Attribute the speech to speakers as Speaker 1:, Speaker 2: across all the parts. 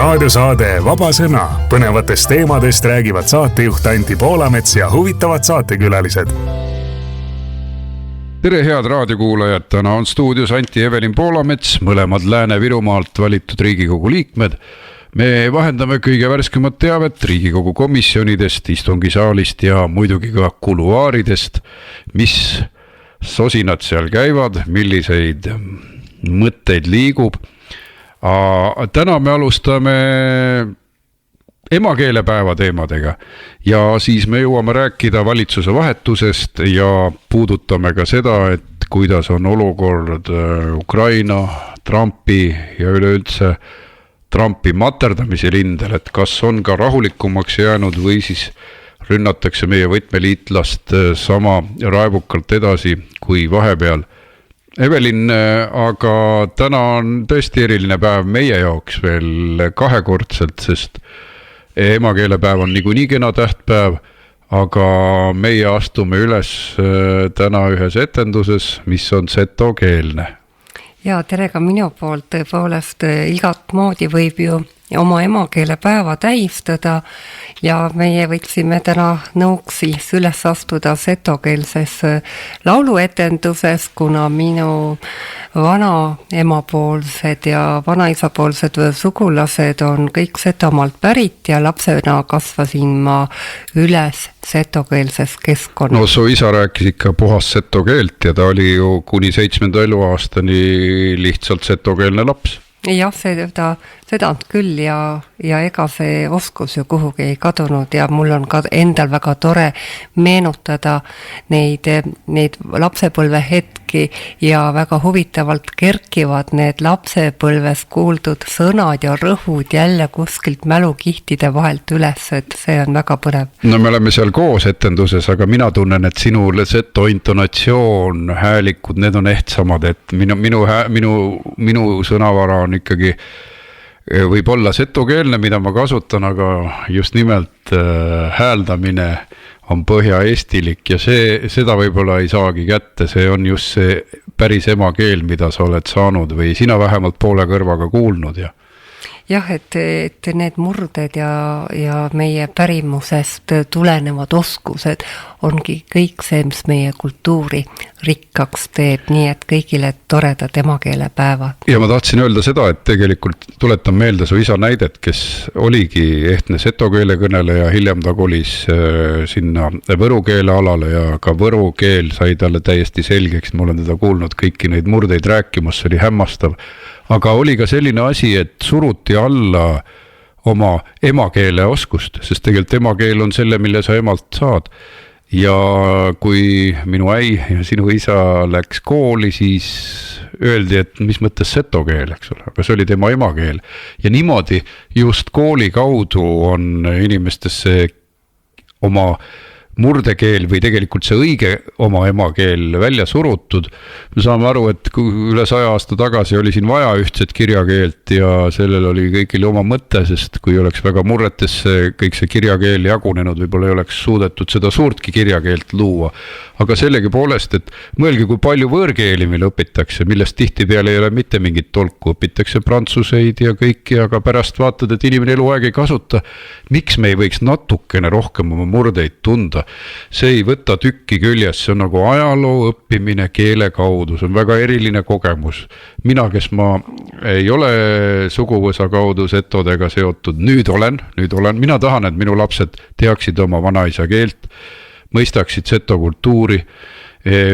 Speaker 1: raadiosaade Vaba Sõna. Põnevatest teemadest räägivad saatejuht Anti Poolamets ja huvitavad saatekülalised.
Speaker 2: Tere head raadiokuulajad, täna on stuudios Anti Evelin Poolamets, mõlemad Lääne-Virumaalt valitud Riigikogu liikmed. Me vahendame kõige värskemat teavet Riigikogu komisjonidest, istungisaalist ja muidugi ka kuluaaridest, mis sosinad seal käivad, milliseid mõtteid liigub. Täna me alustame emakeelepäeva teemadega ja siis me jõuame rääkida valitsuse vahetusest ja puudutame ka seda, et kuidas on olukord Ukraina, Trumpi ja üleüldse Trumpi materdamise rindel, et kas on ka rahulikumaks jäänud või siis rünnatakse meie võtmeliitlast sama raevukalt edasi kui vahepeal. Evelin, aga täna on tõesti eriline päev meie jaoks veel kahekordselt, sest emakeelepäev on niikuinii kena tähtpäev, aga meie astume üles täna ühes etenduses, mis on setokeelne.
Speaker 3: Ja tere ka minu poolt, tõepoolest igat moodi võib ju oma emakeelepäeva tähistada ja meie võiksime täna nõuks siis üles astuda setokeelses lauluetenduses, kuna minu vana emapoolsed ja vanaisapoolsed sugulased on kõik Setomaalt pärit ja lapsena kasvasin ma üles setokeelses keskkonnas.
Speaker 2: No su isa rääkis ikka puhas setokeelt ja ta oli ju kuni 7. eluaastani lihtsalt setokeelne laps.
Speaker 3: Jah, seda on küll ja ega see oskus ju kuhugi ei kadunud ja mul on ka endal väga tore meenutada neid lapsepõlve hetki ja väga huvitavalt kerkivad need lapsepõlves kuuldud sõnad ja rõhud jälle kuskilt mälukihtide vahelt üles, et see on väga põnev.
Speaker 2: No me oleme seal koos etenduses, aga mina tunnen, et sinule seto intonatsioon, häälikud, need on ehtsamad, et minu sõnavara on ikkagi võib olla setokeelne, mida ma kasutan, aga just nimelt hääldamine on põhja-eestilik ja seda võib-olla ei saagi kätte, see on just see päris emakeel, mida sa oled saanud või sina vähemalt poole kõrvaga kuulnud.
Speaker 3: Jah, et need murded ja meie pärimusest tulenevad oskused ongi kõik see, mis meie kultuuri rikkaks teeb, nii et kõigile toredad emakeelepäevad. Ja
Speaker 2: ma tahtsin öelda seda, et tegelikult tuletan meelde su isa näidet, kes oligi ehtne setokeele kõneleja, hiljem ta kolis sinna võru keele alale ja ka võru keel sai talle täiesti selgeks, ma olen teda kuulnud kõiki neid murdeid rääkimas, see oli hämmastav. Aga oli ka selline asi, et suruti alla oma emakeele oskust, sest tegelikult emakeel on selle, mille sa emalt saad. Ja kui minu äi ja sinu isa läks kooli, siis öeldi, et mis mõttes setokeel, eks ole, aga see oli tema emakeel. Ja niimoodi just kooli kaudu on inimestesse oma murdekeel või tegelikult see õige oma emakeel välja surutud. Me saame aru, et üle 100 aasta tagasi oli siin vaja ühtset kirjakeelt ja sellel oli kõigil oma mõte, sest kui oleks väga murretesse kõik see kirjakeel jagunenud, võib-olla ei oleks suudetud seda suurtki kirjakeelt luua. Aga sellegi poolest, et mõelge, kui palju võõrkeeli meil õpitakse, millest tihtipeale ei ole mitte mingit tolku, õpitakse prantsuseid ja kõiki, aga pärast vaatad, et inimene eluaeg ei kasuta. Miks me ei võiks natukene rohkem oma murdeid tunda? See ei võta tükki küljes, see on nagu ajaloo õppimine keele kaudu, see on väga eriline kogemus. Mina, kes ma ei ole suguvõsa kaudu setodega seotud, nüüd olen, mina tahan, et minu lapsed teaksid oma vanaisa keelt, mõistaksid seto kultuuri.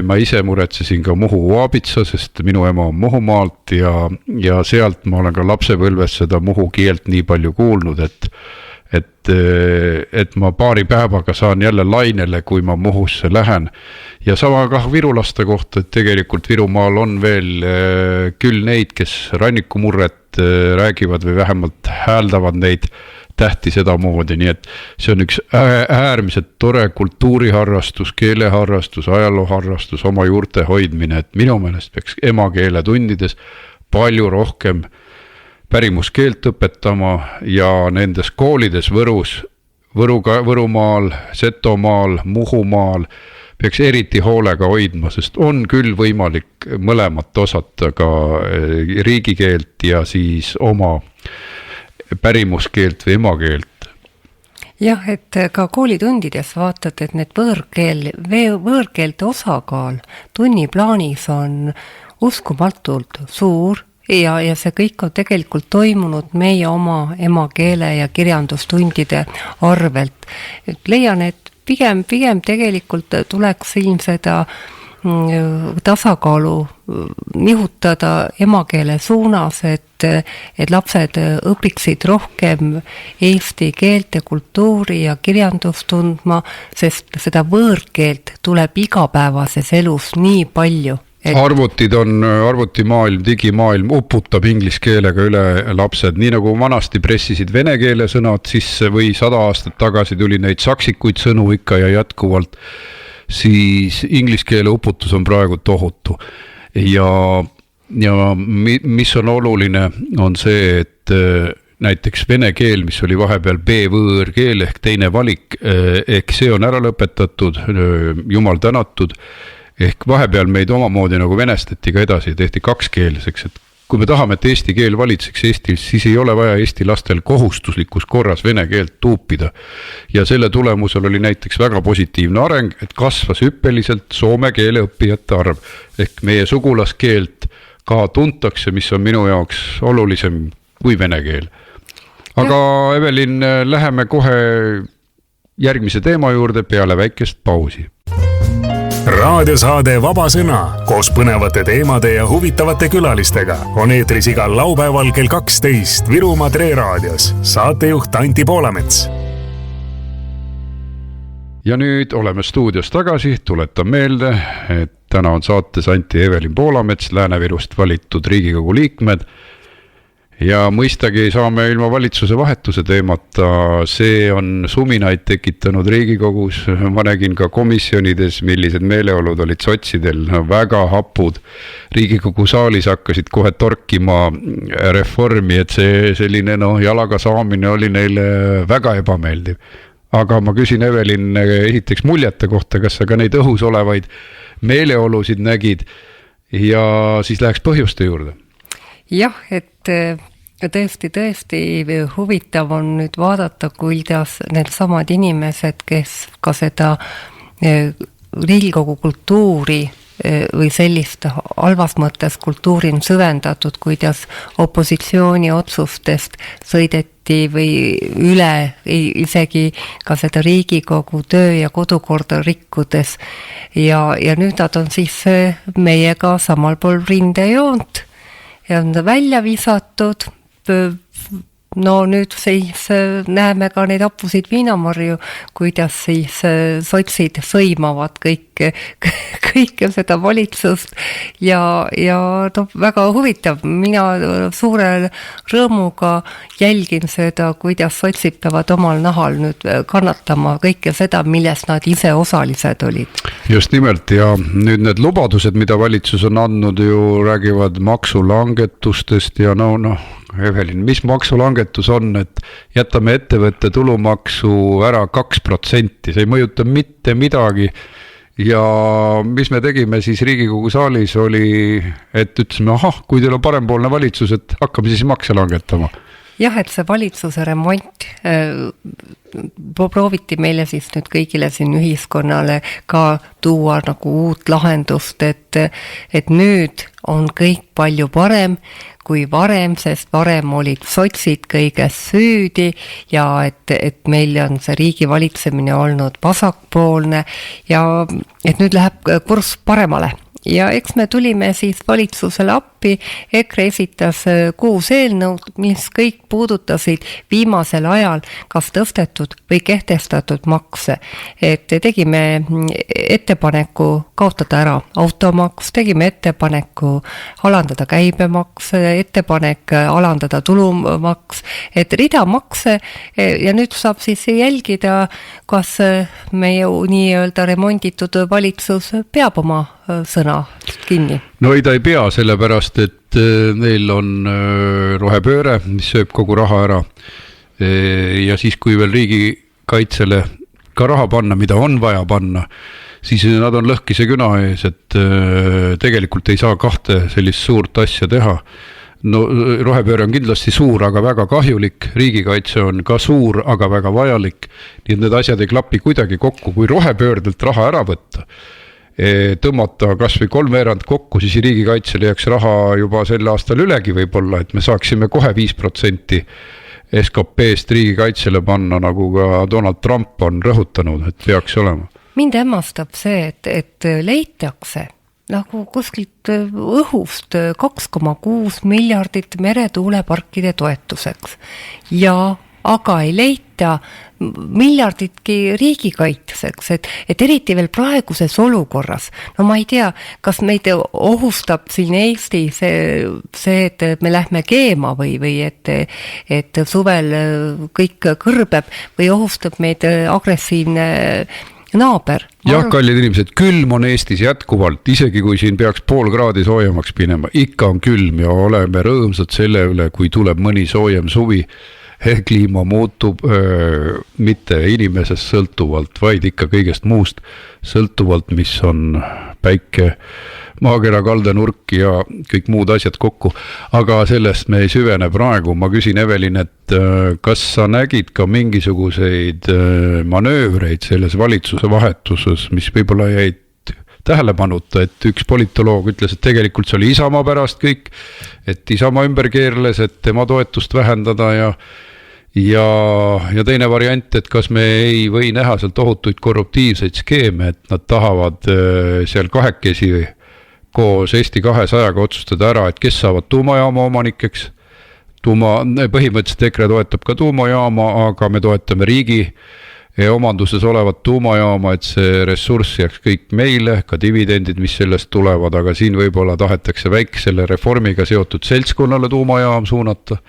Speaker 2: Ma ise muretsesin ka Muhu Aabitsa, sest minu ema on Muhumaalt ja sealt ma olen ka lapsepõlves seda Muhu keelt nii palju kuulnud, et ma paari päevaga saan jälle lainele, kui ma Muhusse lähen. Ja sama ka virulaste kohta, et tegelikult Virumaal on veel küll neid, kes rannikumurret räägivad või vähemalt hääldavad neid tähti sedamoodi, nii et see on üks äärmiselt tore kultuuriharrastus, keeleharrastus, ajalooharrastus, oma juurte hoidmine, et minu meelest peaks emakeele tundides palju rohkem pärimuskeelt õpetama ja nendes koolides Võrumaal, Setomaal, Muhumaal peaks eriti hoolega hoidma, sest on küll võimalik mõlemat osata ka riigikeelt ja siis oma pärimuskeelt või emakeelt.
Speaker 3: jah, et ka koolitundides vaatad, et need võõrkeelte osakaal tunniplaanis on uskumatult suur ja see kõik on tegelikult toimunud meie oma emakeele ja kirjandustundide arvelt. Et leian, et pigem tegelikult tuleks siin seda tasakaalu nihutada emakeele suunas, et lapsed õpiksid rohkem eesti keelt ja kultuuri ja kirjandust tundma, sest seda võõrkeelt tuleb igapäevases elus nii palju.
Speaker 2: Arvutid on, arvutimaailm, digimaailm uputab inglise keelega üle lapsed, nii nagu vanasti pressisid vene keele sõnad sisse või 100 aastat tagasi tuli neid saksikuid sõnu ikka ja jätkuvalt, siis inglise keele uputus on praegu tohutu. Ja mis on oluline, on see, et näiteks vene keel, mis oli vahepeal B-võõrkeel ehk teine valik, ehk see on ära lõpetatud, jumal tänatud. Ehk vahepeal meid omamoodi nagu venestati ka edasi, tehti kakskeelseks, et kui me tahame, et eesti keel valitseks Eestis, siis ei ole vaja Eesti lastel kohustuslikus korras vene keelt tuupida. Ja selle tulemusel oli näiteks väga positiivne areng, et kasvas hüppeliselt soome keele õppijate arv. Ehk meie sugulaskeelt ka tuntakse, mis on minu jaoks olulisem kui vene keel. Aga Evelin, läheme kohe järgmise teema juurde peale väikest pausi.
Speaker 1: Raadiosaade Vaba Sõna koos põnevate teemade ja huvitavate külalistega on eetris igal laupäeval kell 12 Virumaa Tre raadios. Saatejuht Anti Poolamets.
Speaker 2: Ja nüüd oleme stuudios tagasi, tuletan meelde, et täna on saates Anti Evelin Poolamets, Lääne-Virust valitud Riigikogu liikmed. Ja mõistagi saame ilma valitsuse vahetuse teemata, see on suminaid tekitanud Riigikogus, ma nägin ka komisjonides, millised meeleolud olid sotsidel, väga hapud. Riigikogu saalis hakkasid kohe torkima reformi, et see selline jalaga saamine oli neile väga ebameeldiv. Aga ma küsin Evelin esiteks muljete kohta, kas sa ka neid õhus olevaid meeleolusid nägid ja siis läheks põhjuste juurde.
Speaker 3: Jah, et tõesti huvitav on nüüd vaadata, kuidas need samad inimesed, kes ka seda Riigikogu kultuuri või sellist halvas mõttes kultuuri on süvendatud, kuidas opositsiooni otsustest sõideti või üle isegi ka seda Riigikogu töö ja kodukorda rikkudes. Ja nüüd nad on siis meiega samal pool rindejoont ja on välja visatud. No nüüd siis näeme ka neid hapusid viinamarju, kuidas siis sotsid sõimavad kõike seda valitsust ja väga huvitav. Mina suure rõõmuga jälgin seda, kuidas sotsid peavad omal nahal nüüd kannatama kõike seda, millest nad ise osalised olid.
Speaker 2: Just nimelt ja nüüd need lubadused, mida valitsus on andnud, ju räägivad maksulangetustest ja Evelin, mis maksulangetus on, et jätame ettevõtte tulumaksu ära 2%, see ei mõjuta mitte midagi ja mis me tegime siis Riigikogu saalis oli, et ütlesime, kui teil on parempoolne valitsus, et hakkame siis makse langetama.
Speaker 3: Jah, et see valitsuse remont prooviti meile siis nüüd kõigile siin ühiskonnale ka tuua nagu uut lahendust, et nüüd on kõik palju parem kui varem, sest varem olid sotsid kõiges süüdi ja et meil on see riigi valitsemine olnud vasakpoolne ja et nüüd läheb kurss paremale. Ja eks me tulime siis valitsusele appi, EKRE esitas 6 eelnõud, mis kõik puudutasid viimasel ajal kas tõstetud või kehtestatud makse. Et tegime ettepaneku kaotada ära automaks, tegime ettepaneku alandada käibemaks, ettepanek alandada tulumaks, et rida makse ja nüüd saab siis jälgida, kas meie nii-öelda remonditud valitsus peab oma sõna kinni.
Speaker 2: No ei, ta ei pea, sellepärast, et neil on rohepööre, mis sööb kogu raha ära. Ja siis, kui veel riigikaitsele ka raha panna, mida on vaja panna, siis nad on lõhkise küna ees, et tegelikult ei saa 2 sellist suurt asja teha. no rohepööre on kindlasti suur, aga väga kahjulik, riigikaitse on ka suur, aga väga vajalik. Nii et need asjad ei klapi kuidagi kokku, kui rohepöördelt raha ära võtta, tõmmata kas või 3/4 kokku, siis riigikaitsele jääks raha juba sel aastal ülegi võib-olla, et me saaksime kohe 5% SKP-st riigikaitsele panna, nagu ka Donald Trump on rõhutanud, et peaks olema.
Speaker 3: Mind hämmastab see, et leitakse nagu kuskilt õhust 2,6 miljardit meretuuleparkide toetuseks aga ei leita miljarditki riigikaitseks, et eriti veel praeguses olukorras. No ma ei tea, kas meid ohustab siin Eesti see, et me lähme keema või et suvel kõik kõrbeb või ohustab meid agressiivne naaber.
Speaker 2: Jah, kallid inimesed, külm on Eestis jätkuvalt, isegi kui siin peaks 0,5 kraadi soojemaks minema, ikka on külm ja oleme rõõmsad selle üle, kui tuleb mõni soojem suvi. Kliima muutub mitte inimesest sõltuvalt, vaid ikka kõigest muust sõltuvalt, mis on päike, maakera kaldenurk ja kõik muud asjad kokku. Aga sellest me ei süvene praegu. Ma küsin Evelin, et kas sa nägid ka mingisuguseid manöövreid selles valitsuse vahetuses, mis võib-olla jäid tähelepanuta, et üks politoloog ütles, et tegelikult see oli Isamaa pärast kõik, et Isamaa ümber keerles, et tema toetust vähendada ja teine variant, et kas me ei või näha seal tohutuid korruptiivseid skeeme, et nad tahavad seal kahekesi koos Eesti 200-ga otsustada ära, et kes saavad tuumajaama omanikeks. Põhimõtteliselt EKRE toetab ka tuumajaama, aga me toetame riigi omanduses olevat tuumajaama, et see ressurss jääks kõik meile, ka dividendid, mis sellest tulevad, aga siin võib-olla tahetakse väiksele reformiga seotud seltskonnale tuumajaam suunata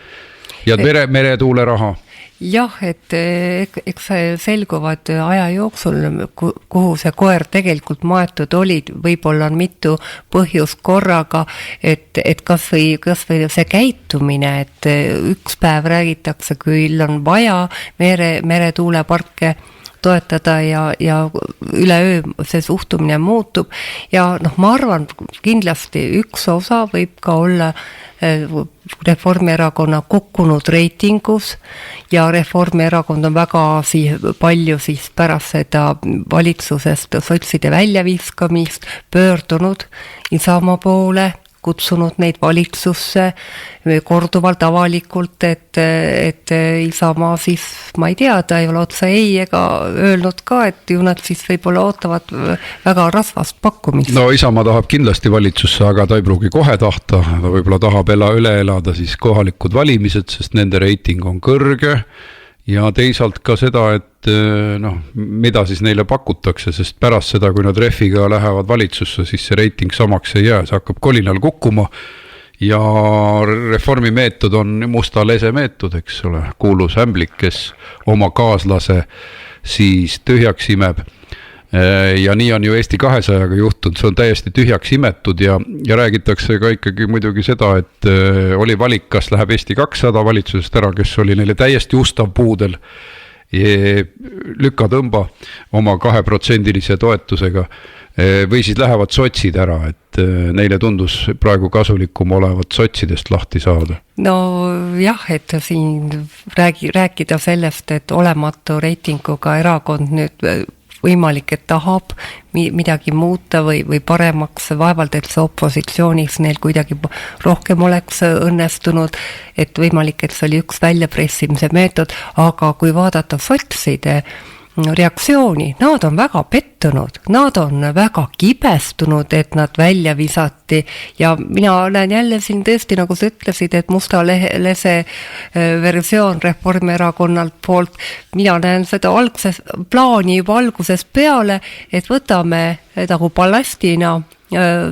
Speaker 2: ja meretuule raha.
Speaker 3: Jah, et eks selguvad aja jooksul, kuhu see koer tegelikult maetud olid, võib-olla on mitu põhjust korraga, et kas või see käitumine, et üks päev räägitakse, küll on vaja meretuuleparke toetada ja üleöö see suhtumine muutub ja ma arvan, kindlasti üks osa võib ka olla Reformierakonna kukkunud reitingus ja Reformierakond on väga palju pärast seda valitsusest sotside väljaviskamist pöördunud Isamaa poole, kutsunud neid valitsusse korduvalt avalikult, et Isamaa ma ei tea, ta ei ole otsa ei ega öelnud ka, et ju nad võib-olla ootavad väga rasvast pakkumist.
Speaker 2: No Isamaa tahab kindlasti valitsusse, aga ta ei pruugi kohe tahta, ta võib-olla tahab üle elada kohalikud valimised, sest nende reiting on kõrge ja teisalt ka seda, et mida siis neile pakutakse, sest pärast seda, kui nad refiga lähevad valitsusse, siis see reiting samaks ei jää, see hakkab kolinal kukkuma ja reformi meetod on musta lese meetod, eks ole, kuulus ämblik, kes oma kaaslase siis tühjaks imeb ja nii on ju Eesti 200-ga juhtunud, see on täiesti tühjaks imetud ja räägitakse ka ikkagi muidugi seda, et oli valik, kas läheb Eesti 200 valitsusest ära, kes oli neile täiesti ustav puudel lükatõmba oma 2% toetusega või siis lähevad sotsid ära, et neile tundus praegu kasulikum olevat sotsidest lahti saada.
Speaker 3: No jah, et siin rääkida sellest, et olematu reitinguga erakond nüüd võimalik, et tahab midagi muuta või paremaks, vaevalt, et see opositsioonis neil kuidagi rohkem oleks õnnestunud, et võimalik, et see oli üks väljapressimise meetod, aga kui vaadata sotside reaktsiooni, nad on väga pettunud, nad on väga kibestunud, et nad välja visati ja mina näen jälle siin tõesti, nagu sa ütlesid, et musta lese versioon Reformierakonnalt poolt, mina näen seda plaani juba algusest peale, et võtame nagu ballastina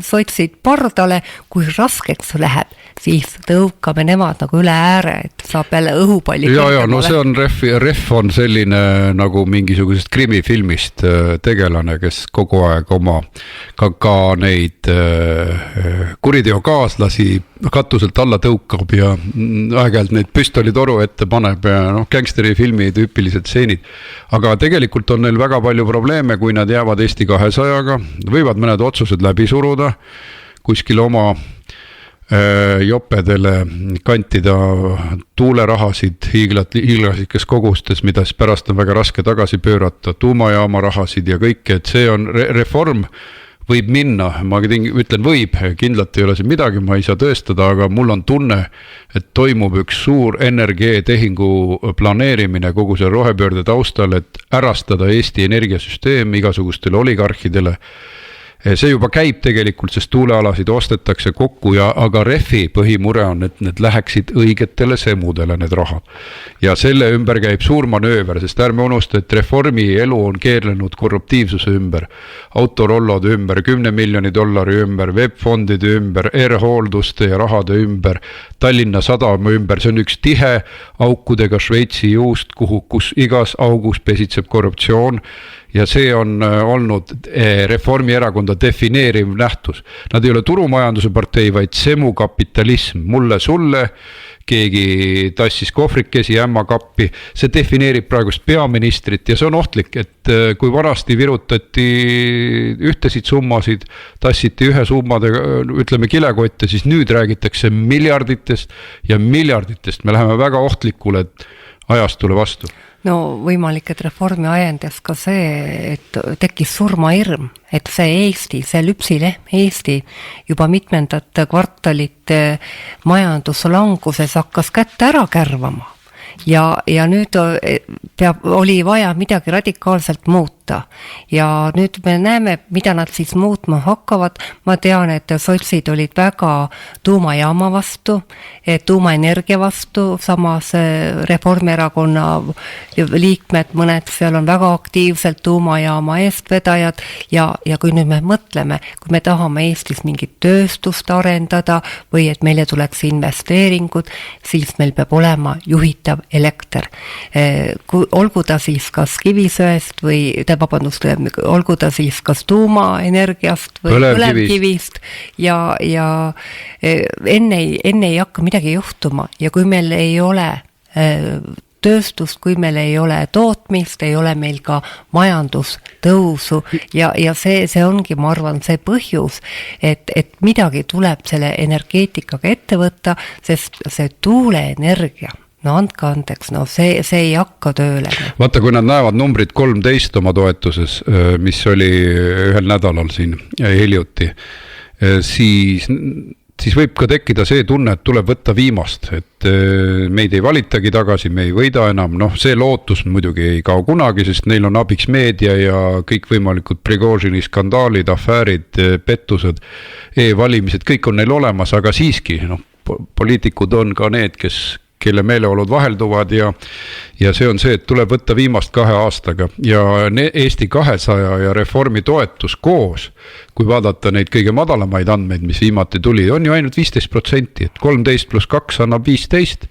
Speaker 3: sotsid pardale, kui raskeks läheb, siis tõukame nemad nagu üle ääre, et saab jälle õhupalli.
Speaker 2: Ja, no see on ref on selline nagu mingisugusest krimifilmist tegelane, kes kogu aeg oma ka neid kuriteokaaslasi katuselt alla tõukab ja aeg-ajalt neid püstolitoru ette paneb ja gangsterifilmi tüüpilised stseenid. Aga tegelikult on neil väga palju probleeme, kui nad jäävad Eesti 200-ga, võivad mõned otsused läbi suruda kuskil oma jopedele kantida tuulerahasid hiiglaslikes kogustes, mida siis pärast on väga raske tagasi pöörata, tuumajaama rahasid ja kõike, et see on reform võib minna, ma ütlen võib, kindlalt ei ole siin midagi, ma ei saa tõestada, aga mul on tunne, et toimub üks suur NRG-tehingu planeerimine kogu selle rohepöörde taustal, et ärastada Eesti energiasüsteem igasugustele oligarhidele. See juba käib tegelikult, sest tuulealasid ostetakse kokku aga REFi põhimure on, et need läheksid õigetele semudele need rahad. Ja selle ümber käib suur manööver, sest ärme unusta, et reformi elu on keerlenud korruptiivsuse ümber, autorollode ümber, 10 miljoni dollari ümber, webfondide ümber, R-hoolduste ja rahade ümber, Tallinna Sadama ümber, see on üks tihe aukudega Šveitsi juust, kus igas augus pesitseb korruptsioon. Ja see on olnud Reformierakonda defineeriv nähtus. Nad ei ole turumajanduse partei, vaid semukapitalism. Mulle, sulle, keegi tassis kohvrikesi ämmakappi. See defineerib praegust peaministrit ja see on ohtlik, et kui vanasti virutati ühtesid summasid, tassiti ühe summadega, ütleme kilekotte, siis nüüd räägitakse miljarditest ja miljarditest. Me läheme väga ohtlikule ajastule vastu.
Speaker 3: No võimalik, et reformi ajendas ka see, et tekkis surmahirm, et see Eesti, see lüpsilehm Eesti juba mitmendat kvartalit majanduslanguses hakkas kätte ära kärvama. Ja nüüd oli vaja midagi radikaalselt muuta ja nüüd me näeme, mida nad siis muutma hakkavad. Ma tean, et sotsid olid väga tuumajaama vastu, tuumaenergia vastu, samas Reformierakonna liikmed, mõned seal on väga aktiivselt tuumajaama eestvedajad ja kui nüüd me mõtleme, kui me tahame Eestis mingit tööstust arendada või et meile tuleks investeeringud, siis meil peab olema juhitav elekter. Olgu ta siis kas kivisöest või olgu ta siis kas tuumaenergiast või põlevkivist ja enne ei hakka midagi juhtuma ja kui meil ei ole tööstust, kui meil ei ole tootmist, ei ole meil ka majandustõusu ja see ongi, ma arvan, see põhjus, et midagi tuleb selle energeetikaga ette võtta, sest see tuuleenergia, no andke andeks, no see ei hakka tööle.
Speaker 2: Vaata, kui nad näevad numbrit 13 oma toetuses, mis oli ühel nädalal siin hiljuti, siis võib ka tekkida see tunne, et tuleb võtta viimast, et meid ei valitagi tagasi, me ei võida enam, see lootus muidugi ei kao kunagi, sest neil on abiks meedia ja kõik võimalikud Prigožini skandaalid, afäärid, pettused, e-valimised, kõik on neil olemas, aga siiski, poliitikud on ka need, kelle meeleolud vahelduvad ja see on see, et tuleb võtta viimast 2 aastaga ja Eesti 200 ja Reformi toetus koos, kui vaadata neid kõige madalamaid andmeid, mis viimati tuli, on ju ainult 15%, et 13 + 2 annab 15.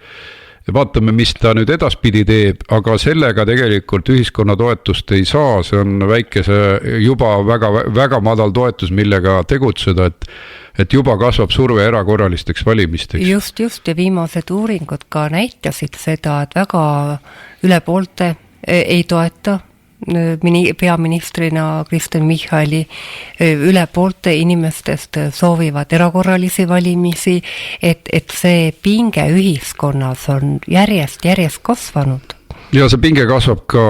Speaker 2: Vaatame, mis ta nüüd edaspidi teeb, aga sellega tegelikult ühiskonna toetust ei saa, see on väikese, juba väga, väga madal toetus, millega tegutseda, et juba kasvab surve erakorralisteks valimisteks.
Speaker 3: Just ja viimased uuringud ka näitasid seda, et väga üle poolte ei toeta peaministrina Kristen Michali, üle poolte inimestest soovivad erakorralisi valimisi, et see pinge ühiskonnas on järjest kasvanud.
Speaker 2: Ja see pinge kasvab ka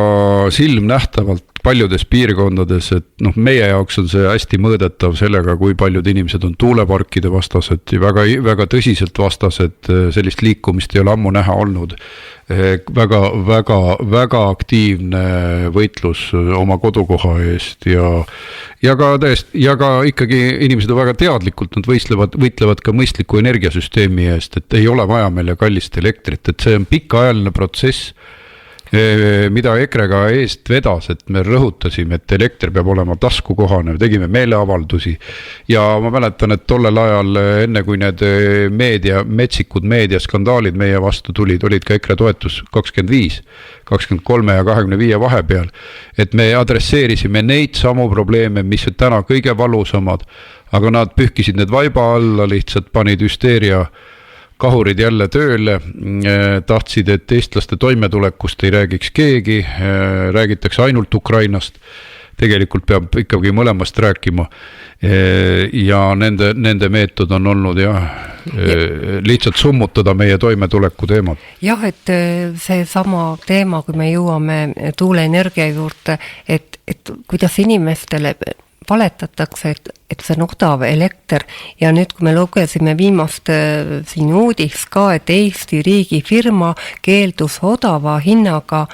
Speaker 2: silmnähtavalt paljudes piirkondades, et meie jaoks on see hästi mõõdetav sellega, kui paljud inimesed on tuuleparkide vastased ja väga, väga tõsiselt vastased, sellist liikumist ei ole ammu näha olnud. Väga aktiivne võitlus oma kodukoha eest ja ka ikkagi inimesed on väga teadlikult, nad võitlevad ka mõistliku energiasüsteemi eest, et ei ole vaja meile kallist elektrit, et see on pikaajaline protsess, mida EKRE-ga eest vedas, et me rõhutasime, et elekter peab olema taskukohane, tegime meeleavaldusi ja ma mäletan, et tollel ajal enne kui need metsikud meediaskandaalid meie vastu tulid, olid ka EKRE toetus 25, 23 ja 25 vahepeal, et me adresseerisime neid samu probleeme, mis on täna kõige valusamad, aga nad pühkisid need vaiba alla, lihtsalt panid hüsteeria kahurid jälle tööle, tahtsid, et eestlaste toimetulekust ei räägiks keegi, räägitakse ainult Ukrainast. tegelikult peab ikkagi mõlemast rääkima. Ja nende meetod on olnud lihtsalt summutada meie toimetuleku teemad.
Speaker 3: Jah, et see sama teema, kui me jõuame tuuleenergia juurde, et kuidas inimestele valetatakse, et see on odav elekter ja nüüd, kui me lugesime viimast siin uudis ka, et Eesti riigi firma keeldus odava hinnaga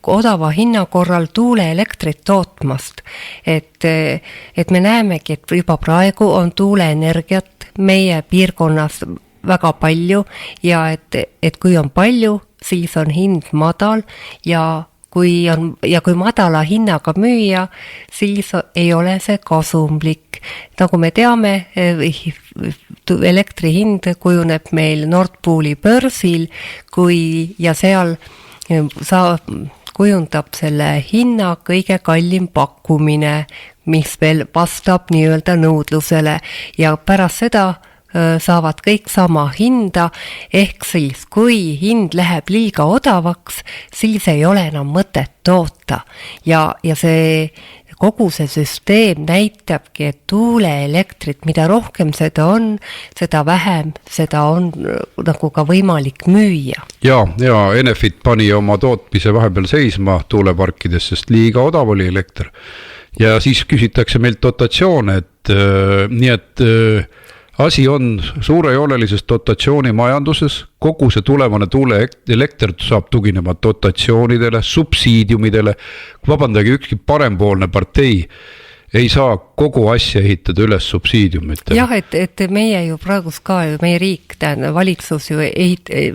Speaker 3: odava hinna korral tuuleelektrit tootmast. Et me näemegi, et juba praegu on tuuleenergiat meie piirkonnas väga palju ja et kui on palju, siis on hind madal ja kui madala hinnaga müüa, siis ei ole see kasumlik. Nagu me teame, elektri hind kujuneb meil Nord Pooli börsil ja seal kujundab selle hinna kõige kallim pakkumine, mis veel vastab nii-öelda nõudlusele ja pärast seda saavad kõik sama hinda, ehk siis kui hind läheb liiga odavaks, siis ei ole enam mõtet toota ja kogu see süsteem näitabki, et tuuleelektrit, mida rohkem seda on, seda vähem seda on nagu ka võimalik müüa.
Speaker 2: Ja Enefit pani oma tootmise vahepeal seisma tuuleparkides, sest liiga odav oli elekter. Ja siis küsitakse meilt dotatsioone, nii et asi on suurejoonelises dotatsiooni majanduses, kogu see tulevane tuuleelekter saab tuginema dotatsioonidele, subsiidiumidele, vabandage, ükski parempoolne partei ei saa kogu asja ehitada üles subsiidiumitele.
Speaker 3: Jah, et meie ju praegus ka, meie riik, valitsus ju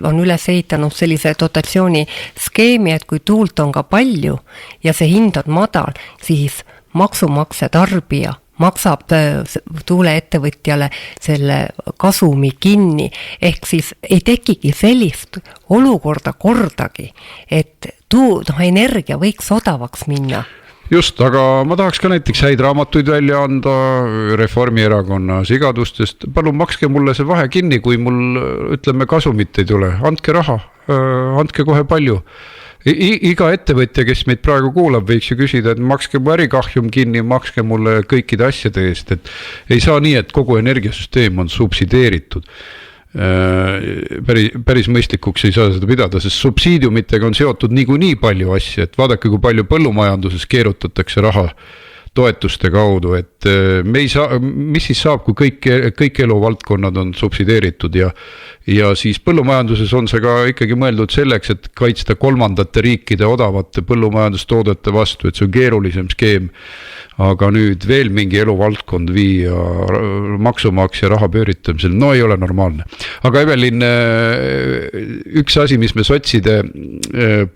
Speaker 3: on üles ehitanud sellise dotatsiooni skeemi, et kui tuult on ka palju ja see hind on madal, siis maksumaksja tarbija maksab tuuleettevõtjale selle kasumi kinni, ehk siis ei tekigi sellist olukorda kordagi, et energia võiks odavaks minna.
Speaker 2: Just, aga ma tahaks ka näiteks häid raamatuid välja anda Reformierakonna sigadustest. Palun makske mulle see vahe kinni, kui mul, ütleme, kasumit ei tule. Andke raha, andke kohe palju. Iga ettevõtja, kes meid praegu kuulab, võiks ju küsida, et makske mu ärikahjum kinni, makske mulle kõikide asjade eest, et ei saa nii, et kogu energiasüsteem on subsideeritud. Päris mõistlikuks ei saa seda pidada, sest subsiidiumitega on seotud nii palju asja, et vaadake, kui palju põllumajanduses keerutatakse raha toetuste kaudu, et me ei saa, mis siis saab, kui kõik eluvaldkonnad on subsideeritud ja siis põllumajanduses on see ka ikkagi mõeldud selleks, et kaitsta kolmandate riikide odavate põllumajandustoodete vastu, et see on keerulisem skeem. Aga nüüd veel mingi eluvaldkond viia maksumaksja raha pööritamisel, no ei ole normaalne. Aga Evelin, üks asi, mis me sotside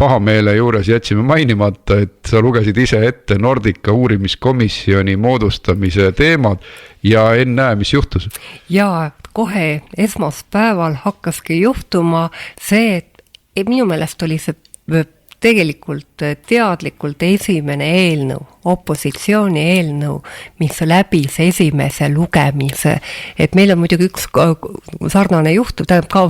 Speaker 2: pahameele juures jätsime mainimata, et sa lugesid ise ette Nordica uurimiskomisjoni moodustamise teemad ja ennäe, mis juhtus?
Speaker 3: Ja kohe esmaspäeval hakkaski juhtuma see, et minu meelest oli see tegelikult teadlikult esimene eelnõu, opositsiooni eelnõu, mis läbis esimese lugemise. Et meil on muidugi üks sarnane juhtum, ka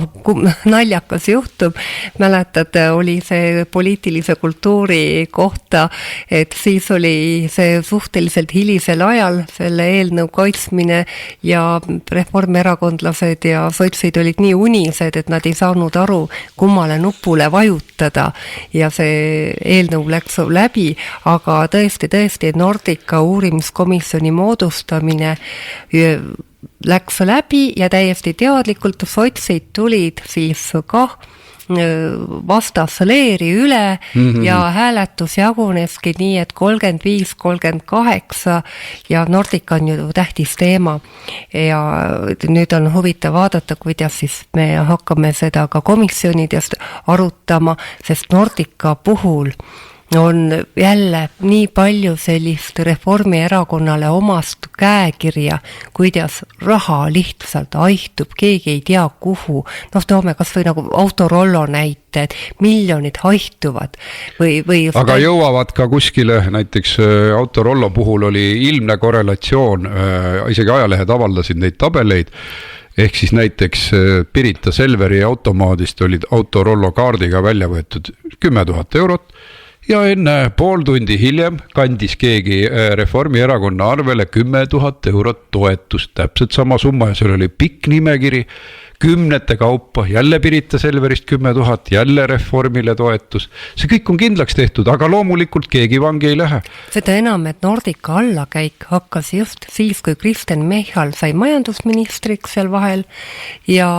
Speaker 3: naljakas juhtum. Mäletad, oli see poliitilise kultuuri kohta, et siis oli see suhteliselt hilisel ajal selle eelnõu kaitsmine ja reformierakondlased ja sotsid olid nii unised, et nad ei saanud aru, kummale nupule vajutada ja see eelnõu läks läbi, aga tõesti Nordica uurimiskomisjoni moodustamine läks läbi ja täiesti teadlikult sotsid tulid siis kah vastas leeri üle ja hääletus jaguneski nii, et 35-38 ja Nordica on ju tähtis teema ja nüüd on huvitav vaadata, kuidas siis me hakkame seda ka komisjonidest arutama, sest Nordica puhul on jälle nii palju sellist Reformierakonnale omast käekirja, kuidas raha lihtsalt aihtub, keegi ei tea kuhu. Toome kas või nagu Autorollo näite, et miljonid haihtuvad.
Speaker 2: Aga jõuavad ka kuskile, näiteks Autorollo puhul oli ilmne korrelatsioon, isegi ajalehed avaldasid neid tabeleid, ehk siis näiteks Pirita Selveri automaadist olid Autorollo kaardiga välja võetud 10 000 eurot, ja enne pool tundi hiljem kandis keegi Reformierakonna arvele 10 000 eurot toetust, täpselt sama summa ja seal oli pikk nimekiri, kümnete kaupa, jälle Pirita Selverist 10 000, jälle Reformile toetus. See kõik on kindlaks tehtud, aga loomulikult keegi vangi ei lähe.
Speaker 3: Seda enam, et Nordica allakäik hakkas just siis, kui Kristen Michal sai majandusministriks seal vahel ja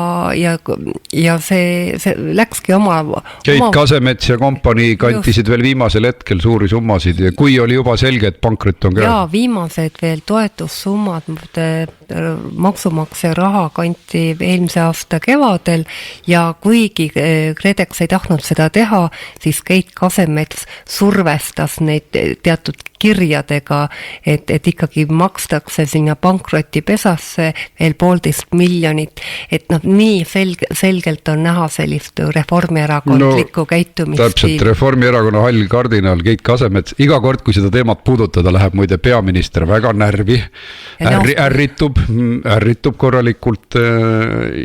Speaker 3: see läkski oma...
Speaker 2: Keit Kasemets ja kompanii kantisid veel viimasel hetkel suuri summasid ja kui oli juba selge, et pankrut on käes.
Speaker 3: Ja viimased veel toetussummad, maksumaksja raha kanti eelmise aasta kevadel ja kuigi KredEx ei tahtnud seda teha, siis Keit Kasemets survestas neid teatud kirjadega, et ikkagi makstakse sinna pankrotipesasse veel 1,5 miljonit, et nii selgelt on näha sellist reformierakondlikku käitumist.
Speaker 2: Täpselt, Reformierakonna hall kardinal Keit Kasemets, iga kord, kui seda teemat puudutada, läheb muide peaminister väga närvi, ärritub korralikult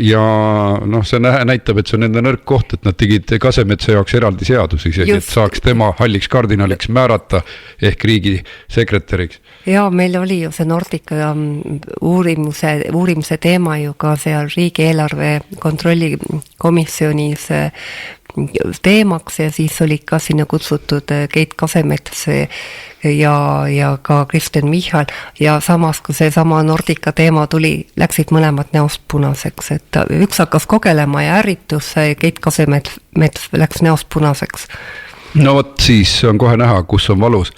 Speaker 2: ja see näitab, et see on enda nõrk koht, et nad tegid Kasemetsa jaoks eraldi seadusi, et saaks tema halliks kardinaliks määrata ehk riigi sekretäriks. Ja
Speaker 3: meil oli ju see Nordica uurimise teema ju ka seal riigieelarve kontrollikomisjonis teemaks ja siis oli ka sinna kutsutud Keit Kasemets ja ka Kristen Michal ja samas, kui see sama Nordica teema tuli, läksid mõlemad näost punaseks, et üks hakkas kogelema ja ärritus, Keit Kasemets läks näost punaseks.
Speaker 2: No vot, siis on kohe näha, kus on valus.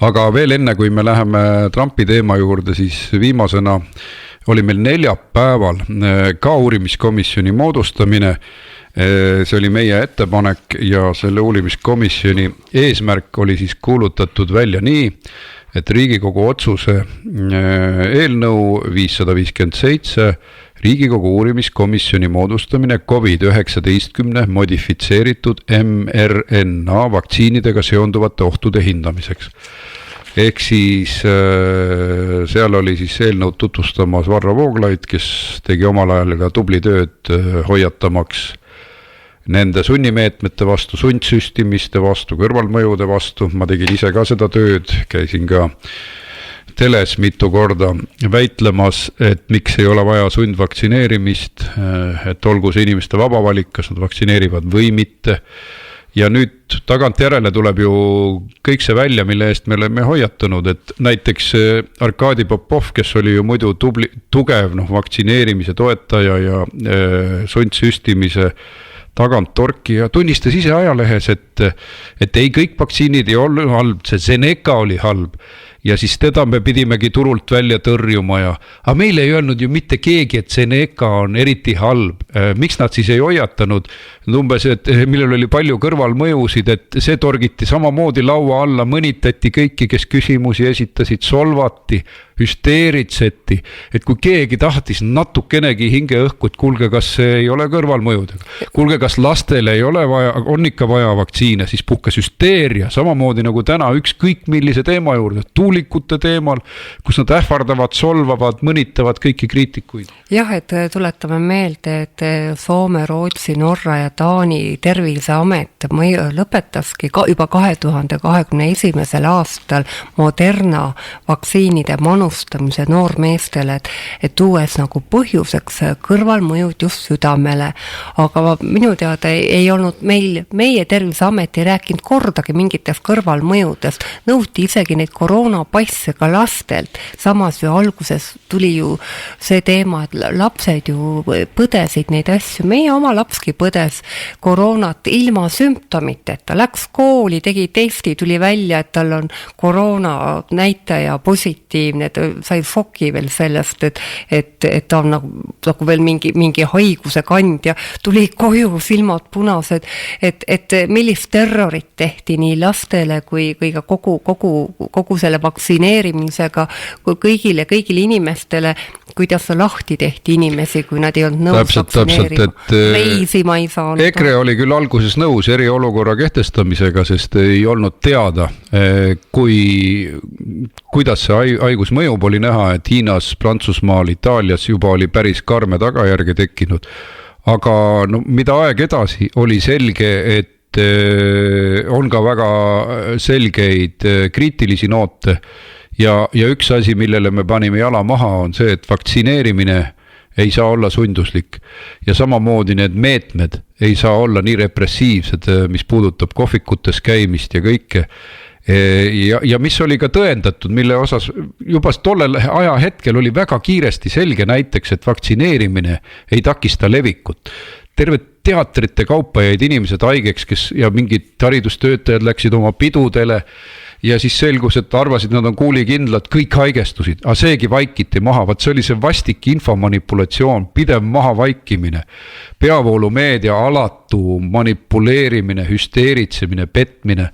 Speaker 2: Aga veel enne, kui me läheme Trumpi teema juurde, siis viimasena oli meil neljapäeval ka uurimiskomisjoni moodustamine. See oli meie ettepanek ja selle uurimiskomisjoni eesmärk oli siis kuulutatud välja nii, et Riigikogu otsuse eelnõu 557 Riigikogu uurimiskomisjoni moodustamine COVID-19 modifitseeritud mRNA vaktsiinidega seonduvate ohtude hindamiseks. Ehk siis seal oli siis eelnõud tutvustamas Varro Vooglaid, kes tegi omal ajal ka tubli tööd hoiatamaks nende sunnimeetmete vastu, sundsüstimiste vastu, kõrvalmõjude vastu. Ma tegin ise ka seda tööd, käisin ka teles mitu korda väitlemas, et miks ei ole vaja sundvaktsineerimist, et olgu see inimeste vaba valik, kas nad vaktsineerivad või mitte. Ja nüüd tagantjärele tuleb ju kõik see välja, mille eest me oleme hoiatanud, et näiteks Arkadi Popov, kes oli ju muidu tugev vaktsineerimise toetaja ja sundsüstimise taganttorki ja tunnistas ise ajalehes, et ei kõik vaktsiinid ei olnud halb, see Zeneca oli halb. Ja siis teda me pidimegi turult välja tõrjuma aga meil ei öelnud ju mitte keegi, et Zeneca on eriti halb. Miks nad siis ei hoiatanud? Umbes, et millel oli palju kõrvalmõjusid, et see torgiti samamoodi laua alla, mõnitati kõiki, kes küsimusi esitasid, solvati, hüsteeritseti, et kui keegi tahtis natukenegi hingeõhku, et kuulge, kas see ei ole kõrvalmõjudega, kuulge, kas lastele ei ole vaja, on ikka vaja vaktsiine, siis puhkas hüsteeria, samamoodi nagu täna ükskõik millise teema juurde, tuulikute teemal, kus nad ähvardavad, solvavad, mõnitavad kõiki kriitikuid.
Speaker 3: Jah, et tuletame meelde, et Soome, Rootsi, Norra ja Taani terviseamet lõpetaski juba 2021. aastal Moderna vaktsiinide manustamise noormeestele, et tuues nagu põhjuseks kõrvalmõjud just südamele. Aga minu teada ei olnud meie terviseamet ei rääkinud kordagi mingitest kõrvalmõjudest. Nõuti isegi neid koroonapasse ka lastelt. Samas ju alguses tuli ju see teema, et lapsed ju põdesid neid asju. Meie oma lapski põdes koroonat ilma sümptomiteta. Läks kooli, tegi testi, tuli välja, et tal on koroona näitaja positiivne, sai šoki veel sellest, et ta on nagu veel mingi haiguse kandja. Tuli koju, silmad punased, et millist terrorit tehti nii lastele kui ka kogu selle vaktsineerimisega kõigile inimestele, kuidas lahti tehti inimesi, kui nad ei olnud nõus vaktsineerima. Reisima ei saanud.
Speaker 2: EKRE oli küll alguses nõus eriolukorra kehtestamisega, sest ei olnud teada, kuidas see haigus mõjub, oli näha, et Hiinas, Prantsusmaal, Itaalias juba oli päris karme tagajärge tekkinud. Aga mida aeg edasi, oli selge, et on ka väga selgeid kriitilisi noote ja üks asi, millele me panime jala maha, on see, et vaktsineerimine ei saa olla sunduslik ja samamoodi need meetmed ei saa olla nii repressiivsed, mis puudutab kohvikutes käimist ja kõike. Ja mis oli ka tõendatud, mille osas juba tollel ajahetkel oli väga kiiresti selge näiteks, et vaktsineerimine ei takista levikut. Terved teatrite kaupa jäid inimesed haigeks, ja mingid haridustöötajad läksid oma pidudele ja siis selgus, et arvasid, nad on kuulikindlad, kõik haigestusid, aga seegi vaikiti maha. Vaat see oli see vastik infomanipulatsioon, pidev maha vaikimine, peavoolumeedia alatu manipuleerimine, hüsteeritsemine, petmine.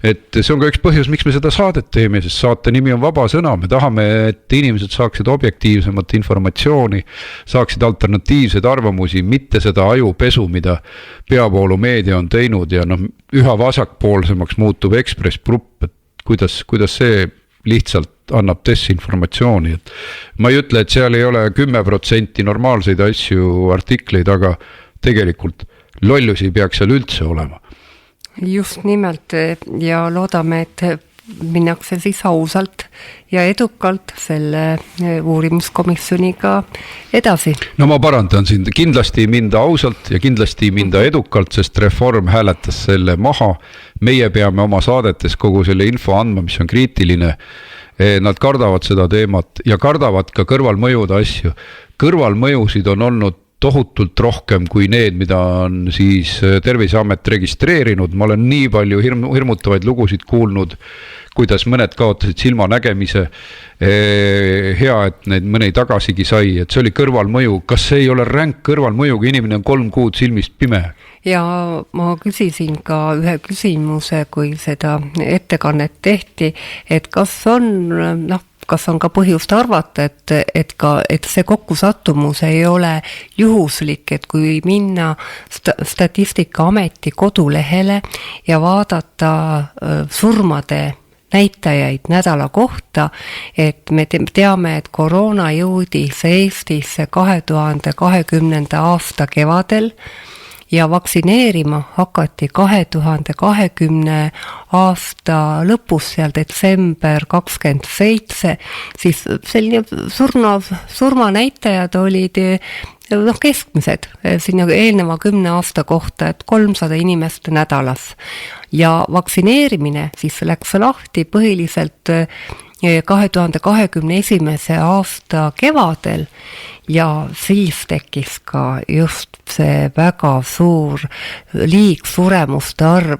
Speaker 2: Et see on ka üks põhjus, miks me seda saadet teeme, sest saate nimi on Vaba Sõna. Me tahame, et inimesed saaksid objektiivsemat informatsiooni, saaksid alternatiivseid arvamusi, mitte seda ajupesu, mida peavoolumeedia on teinud ja üha vasakpoolsemaks muutub Ekspress Grupp, et kuidas see lihtsalt annab desinformatsiooni, et ma ei ütle, et seal ei ole 10% normaalseid asju, artikleid, aga tegelikult lollusi peaks seal üldse olema.
Speaker 3: Just nimelt ja loodame, et minnakse siis ausalt ja edukalt selle uurimiskomisjoniga edasi.
Speaker 2: No ma parandan sind, kindlasti ei minda ausalt ja kindlasti ei minda edukalt, sest Reform hääletas selle maha. Meie peame oma saadetes kogu selle info andma, mis on kriitiline. Nad kardavad seda teemat ja kardavad ka kõrvalmõjude asju. Kõrvalmõjusid on olnud tohutult rohkem kui need, mida on siis Terviseamet registreerinud. Ma olen nii palju hirmutavaid lugusid kuulnud, kuidas mõned kaotasid silmanägemise. Hea, et neid mõni tagasigi sai, et see oli kõrvalmõju. Kas see ei ole ränk kõrvalmõju, kui inimene on 3 kuud silmist pime?
Speaker 3: Ja ma küsisin ka ühe küsimuse, kui seda ettekannet tehti, et kas on ka põhjust arvata, et see kokkusattumus ei ole juhuslik, et kui minna Statistikaameti kodulehele ja vaadata surmade näitajaid nädala kohta, et me teame, et koroona jõudis Eestisse 2020. aasta kevadel ja vaktsineerima hakati 2020 aasta lõpus, seal detsember 27, siis selline surmanäitajad olid keskmised sinna eelneva 10 aasta kohta, et 300 inimest nädalas. Ja vaktsineerimine siis läks lahti põhiliselt 2021. aasta kevadel ja siis tekkis ka just see väga suur liigsuremuste arv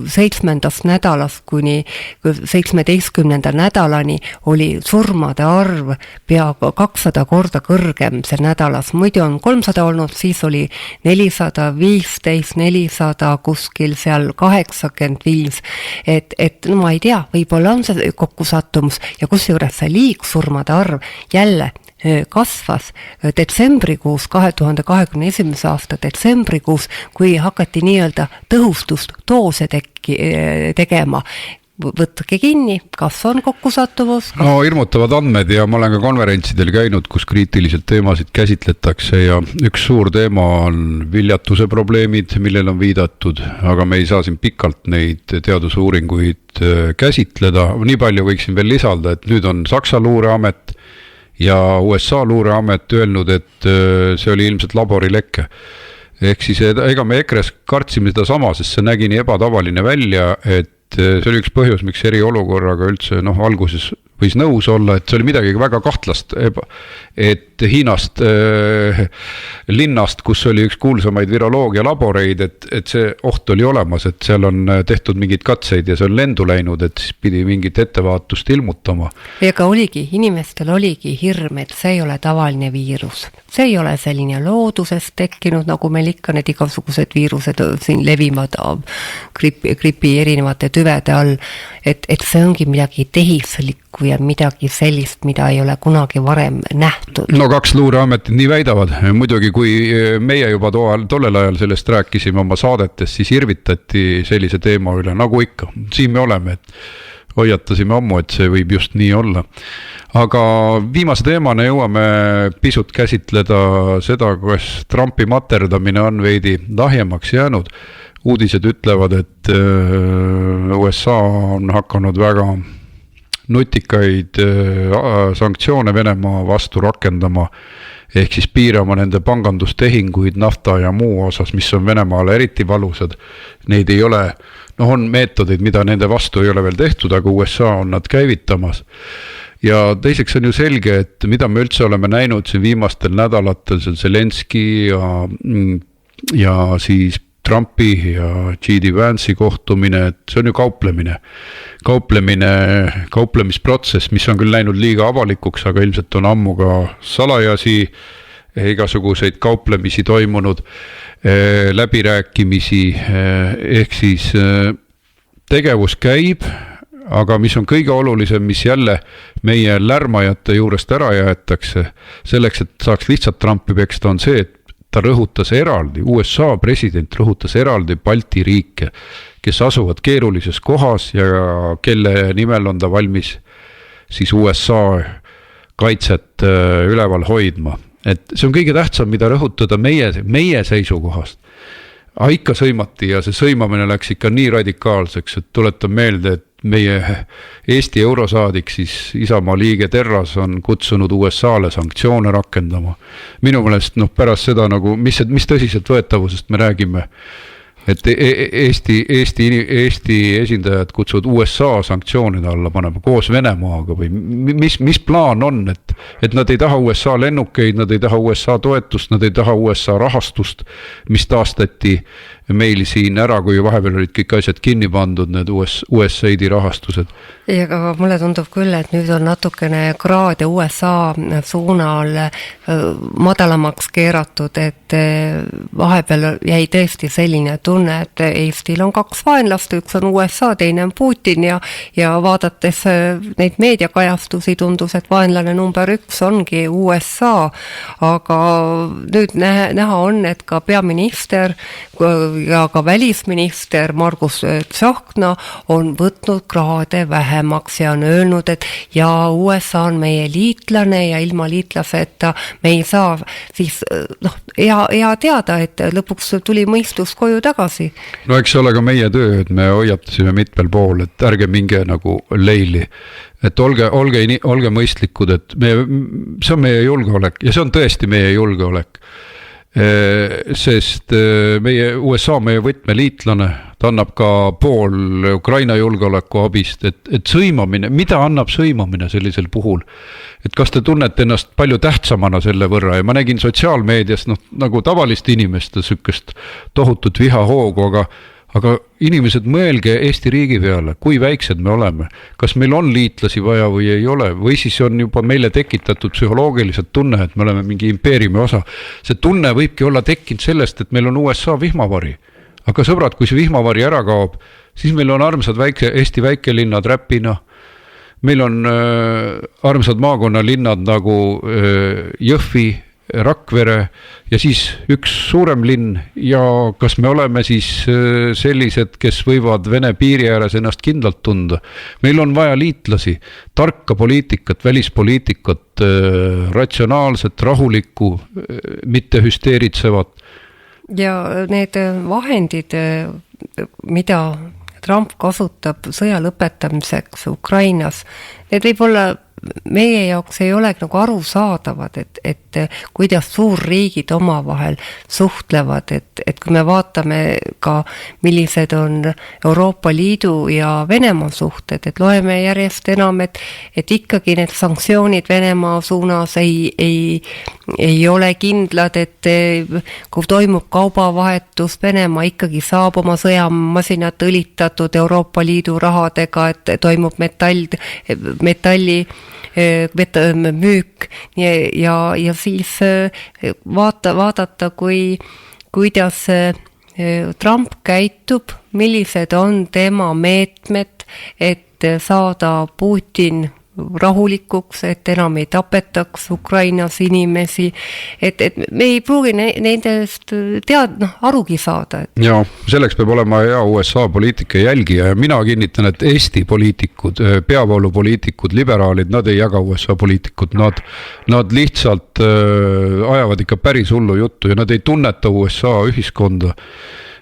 Speaker 3: 7. nädalast kuni 17. nädalani oli surmade arv pea 200 korda kõrgem see nädalas. Muidu on 300 olnud, siis oli 415, 400 kuskil seal 85. Et no ma ei tea, võib-olla on see kokkusattumus ja kusjuures see liigsurmade arv jälle kasvas detsembrikuus, 2021. aasta detsembrikuus, kui hakati nii-öelda tõhustust doose tegema. Võtke kinni, kas on kokkusattuvus?
Speaker 2: No hirmutavad andmed ja ma olen ka konverentsidel käinud, kus kriitiliselt teemasid käsitletakse ja üks suur teema on viljatuse probleemid, millel on viidatud, aga me ei saa siin pikalt neid teadusuuringuid käsitleda. Nii palju võiksin veel lisada, et nüüd on Saksa luureamet ja USA luureamet öelnud, et see oli ilmselt laborilekke. Ehk siis ega me EKRE-s kartsime seda sama, sest see nägi nii ebatavaline välja, et see oli üks põhjus, miks eriolukorraga üldse alguses võis nõus olla, et see oli midagi väga kahtlast, et Hiinast linnast, kus oli üks kuulsamaid viroloogia laboreid, et see oht oli olemas, et seal on tehtud mingid katseid ja see on lendu läinud, et siis pidi mingit ettevaatust ilmutama.
Speaker 3: Ega inimestel oligi hirm, et see ei ole tavaline viirus. See ei ole selline loodusest tekkinud, nagu meil ikka need igasugused viirused siin levivad gripi erinevate tüvede all, et see ongi midagi tehislikku ja midagi sellist, mida ei ole kunagi varem nähtud.
Speaker 2: No 2 luureametit nii väidavad. Muidugi, kui meie juba tollel ajal sellest rääkisime oma saadetes, siis irvitati sellise teema üle, nagu ikka. Siin me oleme, et hoiatasime ammu, et see võib just nii olla. Aga viimase teemana jõuame pisut käsitleda seda, kuidas Trumpi materdamine on veidi lahjemaks jäänud. uudised ütlevad, et USA on hakanud väga nutikaid sanktsioone Venemaa vastu rakendama, ehk siis piirama nende pangandustehinguid nafta ja muu osas, mis on Venemaale eriti valusad. Neid ei ole, on meetodeid, mida nende vastu ei ole veel tehtud, aga USA on nad käivitamas. Ja teiseks on ju selge, et mida me üldse oleme näinud siin viimastel nädalatel, Zelenski ja siis Trumpi ja J.D. Vance'i kohtumine, et see on ju kauplemisprotsess, mis on küll läinud liiga avalikuks, aga ilmselt on ammu ka salajasi igasuguseid kauplemisi toimunud, läbirääkimisi, ehk siis tegevus käib, aga mis on kõige olulisem, mis jälle meie lärmajate juurest ära jäetakse, selleks, et saaks lihtsalt Trumpi peksta, on see, et ta rõhutas eraldi, USA president rõhutas eraldi Balti riike, kes asuvad keerulises kohas ja kelle nimel on ta valmis siis USA kaitset üleval hoidma. Et see on kõige tähtsam, mida rõhutada meie seisukohast. Ikka sõimati ja see sõimamine läks ikka nii radikaalseks, et tuletan meelde, et meie Eesti eurosaadik, siis Isamaa liige Terras on kutsunud USA-le sanktsioone rakendama. Minu meelest pärast seda nagu, mis tõsiselt võetavusest me räägime, et Eesti esindajad kutsuvad USA sanktsioonide alla panema koos Venemaaga või mis plaan on, et nad ei taha USA lennukeid, nad ei taha USA toetust, nad ei taha USA rahastust, mis taastati meil siin ära, kui vahepeal olid kõik asjad kinni pandud, need USAID-i rahastused.
Speaker 3: Ja aga mulle tundub küll, et nüüd on natukene kraade USA suunal madalamaks keeratud, et vahepeal jäi tõesti selline tunne, et Eestil on 2 vaenlast, üks on USA, teine on Putin ja vaadates neid meediakajastusi tundus, et vaenlane number 1 ongi USA, aga nüüd näha on, et ka peaminister ja ka välisminister Margus Tsahkna on võtnud kraade vähemaks ja on öelnud, et ja USA on meie liitlane ja ilma liitlaseta me ei saa siis hea teada, et lõpuks tuli mõistus koju tagasi.
Speaker 2: No eks ole ka meie töö, et me hoiatasime mitmel pool, et ärge minge nagu leili. Et olge mõistlikud, et see on meie julgeolek ja see on tõesti meie julgeolek. Sest USA meie võtmeliitlane, ta annab ka pool Ukraina julgeoleku abist, et sõimamine, mida annab sõimamine sellisel puhul? Et kas te tunnete ennast palju tähtsamana selle võrra ja ma nägin sotsiaalmeedias nagu tavalist inimest sükest tohutut vihahoogu, aga inimesed mõelge Eesti riigi peale, kui väiksed me oleme, kas meil on liitlasi vaja või ei ole, või siis on juba meile tekitatud psühholoogiliselt tunne, et me oleme mingi impeeriumi osa. See tunne võibki olla tekkinud sellest, et meil on USA vihmavari. Aga sõbrad, kui see vihmavari ära kaob, siis meil on armsad Eesti väikelinnad Räpina, meil on armsad maakonnalinnad nagu Jõhvi, Rakvere ja siis üks suurem linn ja kas me oleme siis sellised, kes võivad Vene piiri ääres ennast kindlalt tunda. Meil on vaja liitlasi, tarka poliitikat, välispoliitikat, ratsionaalset, rahulikku, mitte hüsteeritsevat. Ja
Speaker 3: need vahendid, mida Trump kasutab sõja lõpetamiseks Ukrainas, need võib olla meie jaoks ei ole nagu arusaadavad, et kuidas suurriigid omavahel suhtlevad, et kui me vaatame ka, millised on Euroopa Liidu ja Venemaa suhted, et loeme järjest enam, et ikkagi need sanktsioonid Venemaa suunas ei ole kindlad, et kui toimub kaubavahetus, Venemaa ikkagi saab oma sõjamasinat õlitatud Euroopa Liidu rahadega, et toimub metalli müük ja siis vaadata, kuidas Trump käitub, millised on tema meetmed, et saada Putin rahulikuks, et enam ei tapetaks Ukrainas inimesi, et me ei pruugi nendest arugi saada.
Speaker 2: Ja selleks peab olema hea USA poliitika jälgija ja mina kinnitan, et Eesti poliitikud, peavoolupoliitikud, liberaalid, nad ei jaga USA poliitikud, nad lihtsalt ajavad ikka päris hullu juttu ja nad ei tunneta USA ühiskonda.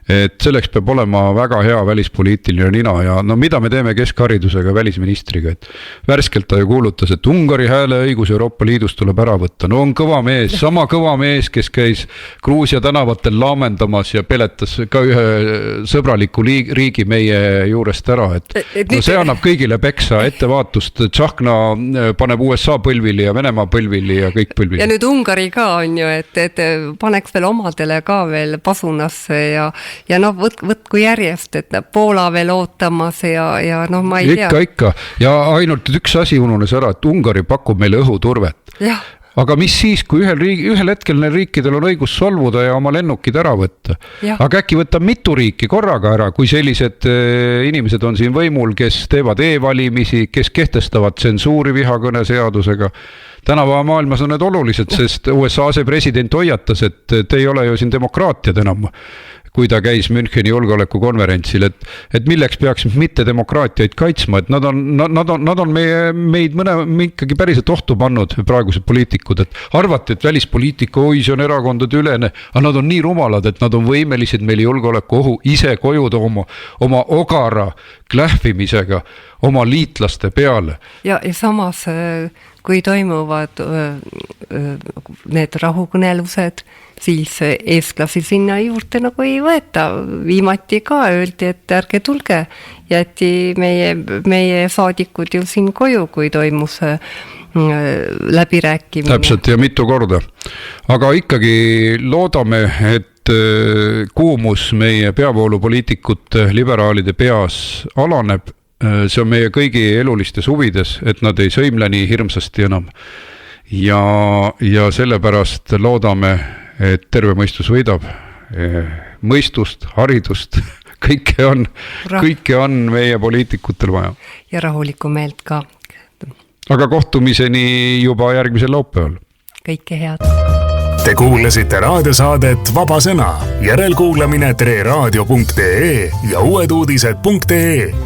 Speaker 2: et selleks peab olema väga hea välispoliitiline nina ja no mida me teeme keskharidusega välisministriga, et värskelt ta ju kuulutas, et Ungari hääleõigus Euroopa Liidus tuleb ära võtta. No on kõva mees, sama kõva mees, kes käis Gruusia tänavatel laamendamas ja peletas ka ühe sõbraliku riigi meie juurest ära, et no see annab kõigile peksa, ettevaatust, Tsahkna paneb USA põlvili ja Venemaa põlvili ja kõik põlvili.
Speaker 3: Ja nüüd Ungari ka on ju, et paneks veel omadele ka veel pasunasse ja noh, võtku järjest, et Poola veel ootamas ja noh, ma ei tea.
Speaker 2: Ikka. Ja ainult üks asi ununes ära, et Ungari pakub meile õhuturvet.
Speaker 3: Jah.
Speaker 2: Aga mis siis, kui ühel hetkel neil riikidel on õigus solvuda ja oma lennukid ära võtta? Ja. Aga äkki võtta mitu riiki korraga ära, kui sellised inimesed on siin võimul, kes teevad e-valimisi, kes kehtestavad tsensuuri vihakõne seadusega. Tänapäeva maailmas on need olulised, sest USA asepresident hoiatas, et te ei ole ju siin demokraatiad enam, kui ta käis Müncheni julgeolekukonverentsil, et milleks peaks mitte demokraatiaid kaitsma, et nad on meid ikkagi päriselt ohtu pannud praegused poliitikud, et arvati, et välispoliitika see on erakondade ülene, aga nad on nii rumalad, et nad on võimelised meile julgeolekuohu ise koju tooma oma ogara klähvimisega oma liitlaste peale.
Speaker 3: Ja samas, kui toimuvad need rahukõnelused, siis eestlasi sinna juurde nagu ei võeta. Viimati ka öeldi, et ärge tulge. Jäeti meie saadikud ju siin koju, kui toimus läbirääkimine.
Speaker 2: Täpselt ja mitu korda. Aga ikkagi loodame, et kuumus meie peavoolupoliitikute liberaalide peas alaneb. See on meie kõigi elulistes huvides, et nad ei sõimle nii hirmsasti enam. Ja sellepärast loodame, et terve mõistus võidab. Mõistust, haridust, kõike on meie poliitikutel vaja.
Speaker 3: Ja rahulikku meelt ka.
Speaker 2: Aga kohtumiseni juba järgmisel laupäeval.
Speaker 3: Kõike head.
Speaker 1: Te kuulasite raadiosaadet Vaba Sõna. Järelkuulamine treraadio.ee ja uueduudised.ee.